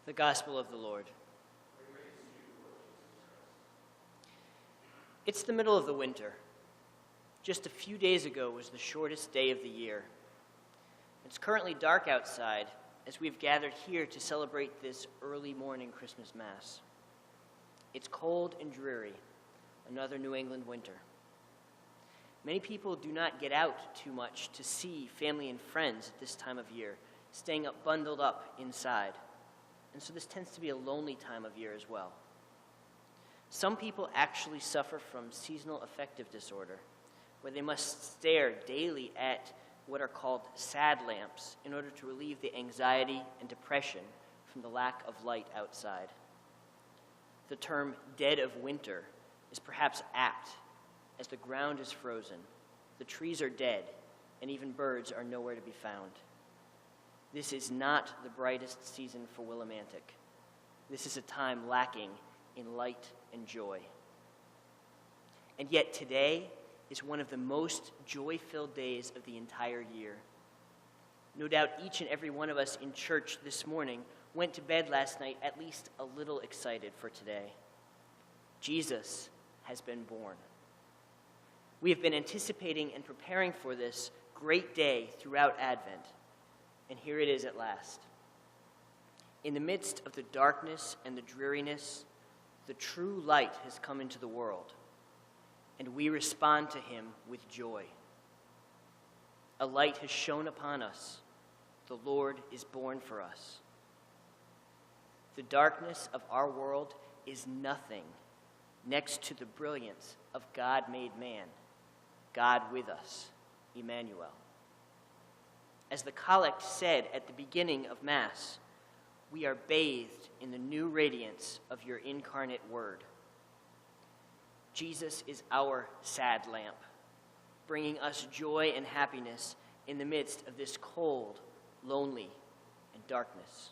The Gospel of the Lord. It's the middle of the winter. Just a few days ago was the shortest day of the year. It's currently dark outside as we've gathered here to celebrate this early morning Christmas Mass. It's cold and dreary, another New England winter. Many people do not get out too much to see family and friends at this time of year, staying up bundled up inside. And so this tends to be a lonely time of year as well. Some people actually suffer from seasonal affective disorder, where they must stare daily at what are called sad lamps in order to relieve the anxiety and depression from the lack of light outside. The term dead of winter is perhaps apt, as the ground is frozen, the trees are dead, and even birds are nowhere to be found. This is not the brightest season for Willimantic. This is a time lacking in light and joy. And yet today is one of the most joy-filled days of the entire year. No doubt each and every one of us in church this morning went to bed last night at least a little excited for today. Jesus has been born. We have been anticipating and preparing for this great day throughout Advent. And here it is at last. In the midst of the darkness and the dreariness, the true light has come into the world, and we respond to him with joy. A light has shone upon us. The Lord is born for us. The darkness of our world is nothing next to the brilliance of God-made man, God with us, Emmanuel. As the collect said at the beginning of Mass, we are bathed in the new radiance of your incarnate Word. Jesus is our sad lamp, bringing us joy and happiness in the midst of this cold, lonely, and darkness.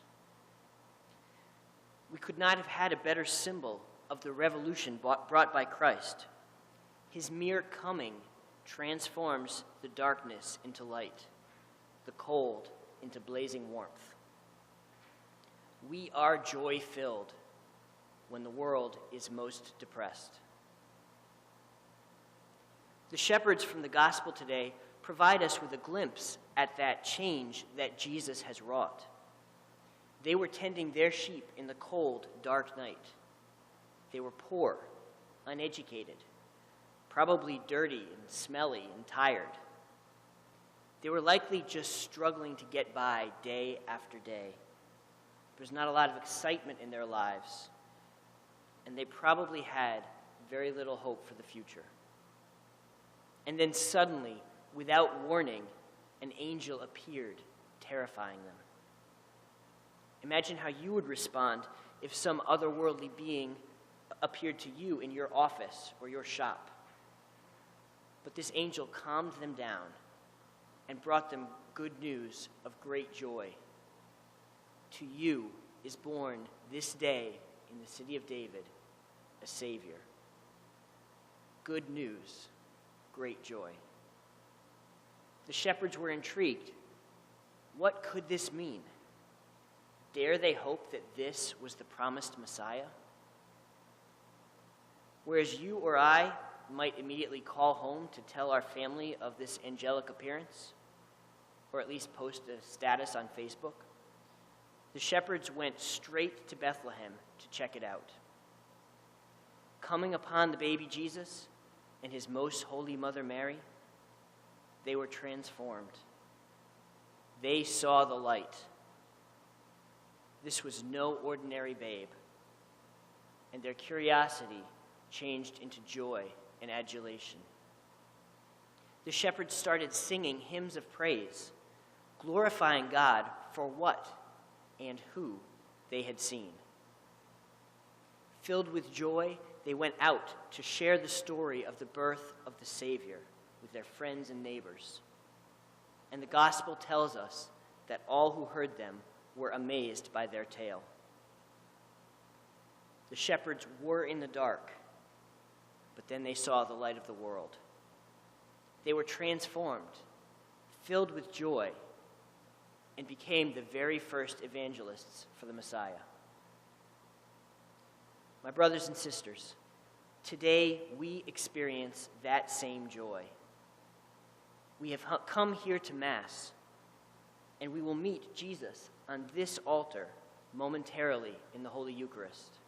We could not have had a better symbol of the revolution brought by Christ. His mere coming transforms the darkness into light, the cold into blazing warmth. We are joy-filled when the world is most depressed. The shepherds from the gospel today provide us with a glimpse at that change that Jesus has wrought. They were tending their sheep in the cold, dark night. They were poor, uneducated, probably dirty and smelly and tired. They were likely just struggling to get by day after day. There was not a lot of excitement in their lives, and they probably had very little hope for the future. And then suddenly, without warning, an angel appeared, terrifying them. Imagine how you would respond if some otherworldly being appeared to you in your office or your shop. But this angel calmed them down and brought them good news of great joy. To you is born this day in the city of David a Savior. Good news, great joy. The shepherds were intrigued. What could this mean? Dare they hope that this was the promised Messiah? Whereas you or I might immediately call home to tell our family of this angelic appearance, or at least post a status on Facebook, the shepherds went straight to Bethlehem to check it out. Coming upon the baby Jesus and his most holy mother Mary, they were transformed. They saw the light. This was no ordinary babe, and their curiosity changed into joy and adulation. The shepherds started singing hymns of praise, glorifying God for what and who they had seen. Filled with joy, they went out to share the story of the birth of the Savior with their friends and neighbors. And the gospel tells us that all who heard them were amazed by their tale. The shepherds were in the dark, but then they saw the light of the world. They were transformed, filled with joy, and became the very first evangelists for the Messiah. My brothers and sisters, today we experience that same joy. We have come here to Mass, and we will meet Jesus on this altar momentarily in the Holy Eucharist.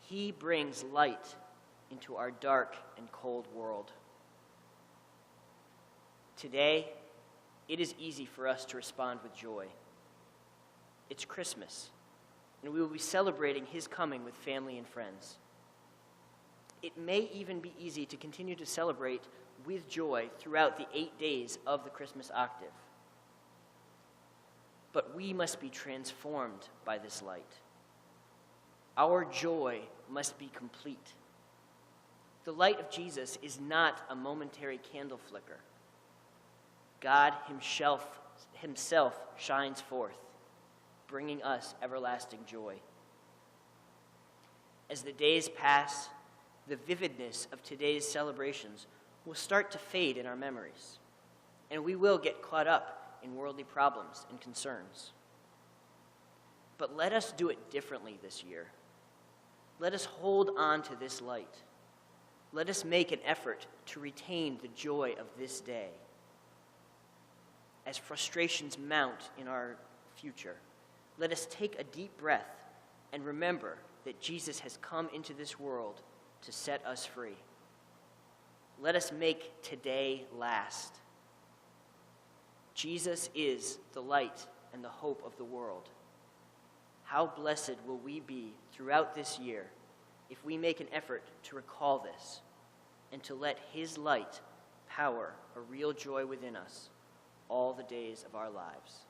He brings light into our dark and cold world. Today, it is easy for us to respond with joy. It's Christmas, and we will be celebrating his coming with family and friends. It may even be easy to continue to celebrate with joy throughout the 8 days of the Christmas octave. But we must be transformed by this light. Our joy must be complete. The light of Jesus is not a momentary candle flicker. God himself shines forth, bringing us everlasting joy. As the days pass, the vividness of today's celebrations will start to fade in our memories, and we will get caught up in worldly problems and concerns. But let us do it differently this year. Let us hold on to this light. Let us make an effort to retain the joy of this day. As frustrations mount in our future, let us take a deep breath and remember that Jesus has come into this world to set us free. Let us make today last. Jesus is the light and the hope of the world. How blessed will we be throughout this year if we make an effort to recall this and to let his light power a real joy within us all the days of our lives.